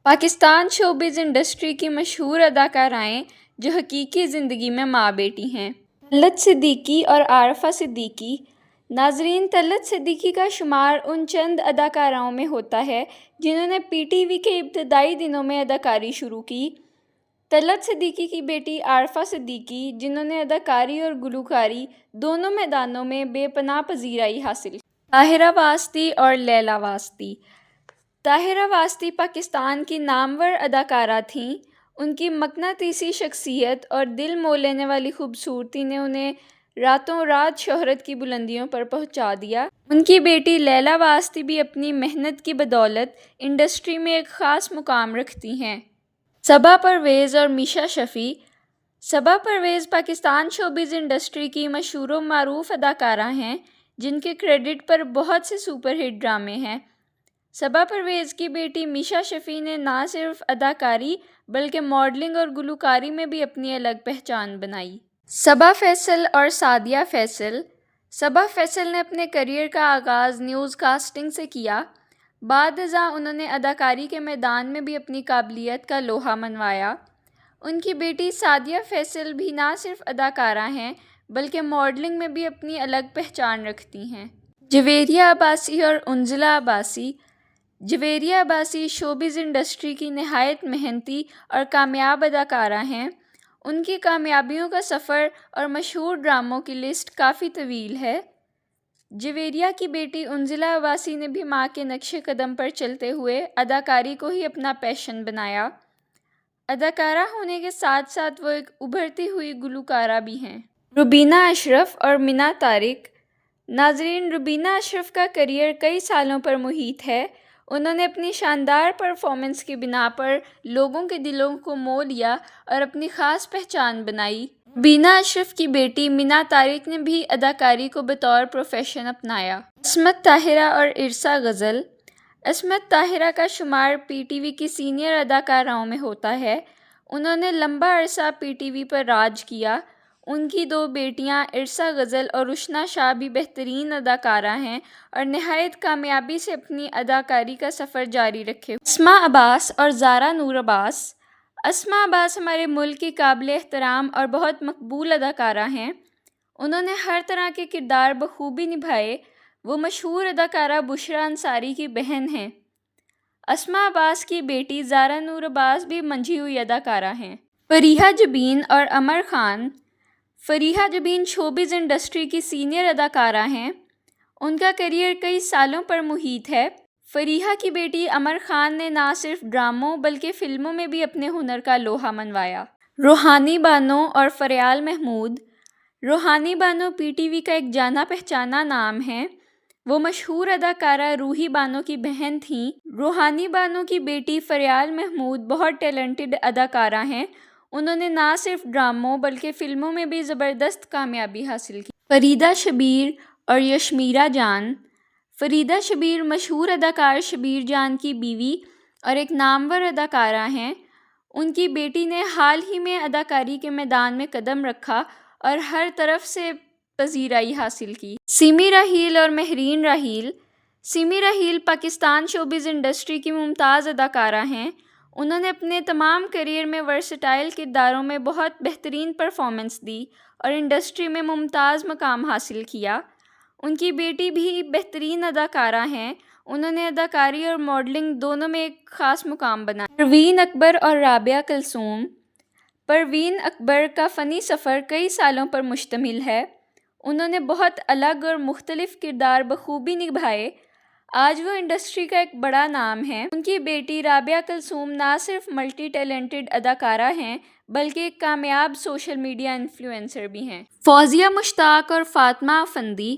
Pakistan showbiz industry کی مشہور اداکارائیں جو حقیقی زندگی میں ماں بیٹی ہیں، طلعت صدیقی اور عارفہ صدیقی۔ ناظرین، طلعت صدیقی کا شمار ان چند اداکاراؤں میں ہوتا ہے جنہوں نے پی ٹی وی کے ابتدائی دنوں میں اداکاری شروع کی۔ طلعت صدیقی کی بیٹی عارفہ صدیقی، جنہوں نے اداکاری اور گلوکاری دونوں میدانوں میں بے پناہ پذیرائی حاصل کی۔ طاہرہ واسطی اور لیلی واسطی۔ طاہرہ واسطی پاکستان کی نامور اداکارہ تھیں۔ ان کی مقناطیسی شخصیت اور دل مو لینے والی خوبصورتی نے انہیں راتوں رات شہرت کی بلندیوں پر پہنچا دیا۔ ان کی بیٹی لیلی واسطی بھی اپنی محنت کی بدولت انڈسٹری میں ایک خاص مقام رکھتی ہیں۔ صبا پرویز اور میشا شفیع۔ صبا پرویز پاکستان شوبز انڈسٹری کی مشہور و معروف اداکارہ ہیں جن کے کریڈٹ پر بہت سے سپر ہٹ ڈرامے ہیں۔ صبا پرویز کی بیٹی میشا شفیع نے نہ صرف اداکاری بلکہ ماڈلنگ اور گلوکاری میں بھی اپنی الگ پہچان بنائی۔ صبا فیصل اور سعدیہ فیصل۔ صبا فیصل نے اپنے کریئر کا آغاز نیوز کاسٹنگ سے کیا۔ بعد ازاں انہوں نے اداکاری کے میدان میں بھی اپنی قابلیت کا لوہا منوایا۔ ان کی بیٹی سعدیہ فیصل بھی نہ صرف اداکارہ ہیں بلکہ ماڈلنگ میں بھی اپنی الگ پہچان رکھتی ہیں۔ جویریہ عباسی اور انزلہ عباسی۔ جویریہ عباسی شوبز انڈسٹری کی نہایت محنتی اور کامیاب اداکارہ ہیں۔ ان کی کامیابیوں کا سفر اور مشہور ڈراموں کی لسٹ کافی طویل ہے۔ جویریہ کی بیٹی انزلہ عباسی نے بھی ماں کے نقش قدم پر چلتے ہوئے اداکاری کو ہی اپنا پیشن بنایا۔ اداکارہ ہونے کے ساتھ ساتھ وہ ایک ابھرتی ہوئی گلوکارہ بھی ہیں۔ روبینہ اشرف اور منیہ طارق۔ ناظرین، روبینہ اشرف کا کریئر کئی سالوں پر محیط ہے۔ انہوں نے اپنی شاندار پرفارمنس کی بنا پر لوگوں کے دلوں کو مو لیا اور اپنی خاص پہچان بنائی۔ روبینہ اشرف کی بیٹی منیہ طارق نے بھی اداکاری کو بطور پروفیشن اپنایا۔ عصمت طاہرہ اور ارسا غزل۔ عصمت طاہرہ کا شمار پی ٹی وی کی سینئر اداکاراؤں میں ہوتا ہے۔ انہوں نے لمبا عرصہ پی ٹی وی پر راج کیا۔ ان کی دو بیٹیاں ارسا غزل اور روشنا شاہ بھی بہترین اداکارہ ہیں اور نہایت کامیابی سے اپنی اداکاری کا سفر جاری رکھے۔ اسماء عباس اور زارا نور عباس۔ اسماء عباس ہمارے ملک کی قابل احترام اور بہت مقبول اداکارہ ہیں۔ انہوں نے ہر طرح کے کردار بخوبی نبھائے۔ وہ مشہور اداکارہ بشریٰ انصاری کی بہن ہیں۔ اسماء عباس کی بیٹی زارا نور عباس بھی منجھی ہوئی اداکارہ ہیں۔ فریحہ جبین اور عمر خان۔ فریحہ جبین شوبز انڈسٹری کی سینئر اداکارہ ہیں۔ ان کا کریئر کئی سالوں پر محیط ہے۔ فریحہ کی بیٹی عمر خان نے نہ صرف ڈراموں بلکہ فلموں میں بھی اپنے ہنر کا لوہا منوایا۔ روحانی بانو اور فریال محمود۔ روحانی بانو پی ٹی وی کا ایک جانا پہچانا نام ہے۔ وہ مشہور اداکارہ روحی بانو کی بہن تھیں۔ روحانی بانو کی بیٹی فریال محمود بہت ٹیلنٹڈ اداکارہ ہیں۔ انہوں نے نہ صرف ڈراموں بلکہ فلموں میں بھی زبردست کامیابی حاصل کی۔ فریدہ شبیر اور یشمیرہ جان۔ فریدہ شبیر مشہور اداکار شبیر جان کی بیوی اور ایک نامور اداکارہ ہیں۔ ان کی بیٹی نے حال ہی میں اداکاری کے میدان میں قدم رکھا اور ہر طرف سے پذیرائی حاصل کی۔ سیمی راحیل اور Mehreen Raheel. Semi Raheel Pakistan showbiz industry کی ممتاز اداکارہ ہیں۔ انہوں نے اپنے تمام کریئر میں ورسٹائل کرداروں میں بہت بہترین پرفارمنس دی اور انڈسٹری میں ممتاز مقام حاصل کیا۔ ان کی بیٹی بھی بہترین اداکارہ ہیں۔ انہوں نے اداکاری اور ماڈلنگ دونوں میں ایک خاص مقام بنایا۔ پروین اکبر اور رابعہ کلثوم۔ پروین اکبر کا فنی سفر کئی سالوں پر مشتمل ہے۔ انہوں نے بہت الگ اور مختلف کردار بخوبی نبھائے۔ آج وہ انڈسٹری کا ایک بڑا نام ہے۔ ان کی بیٹی رابعہ کلثوم نہ صرف ملٹی ٹیلنٹڈ اداکارہ ہیں بلکہ ایک کامیاب سوشل میڈیا انفلوئنسر بھی ہیں۔ فوزیہ مشتاق اور فاطمہ افندی۔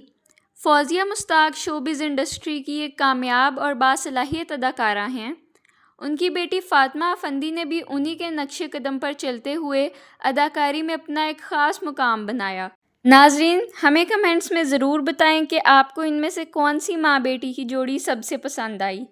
فوزیہ مشتاق شوبز انڈسٹری کی ایک کامیاب اور باصلاحیت اداکارہ ہیں۔ ان کی بیٹی فاطمہ افندی نے بھی انہی کے نقش قدم پر چلتے ہوئے اداکاری میں اپنا ایک خاص مقام بنایا۔ ناظرین، ہمیں کمنٹس میں ضرور بتائیں کہ آپ کو ان میں سے کون سی ماں بیٹی کی جوڑی سب سے پسند آئی۔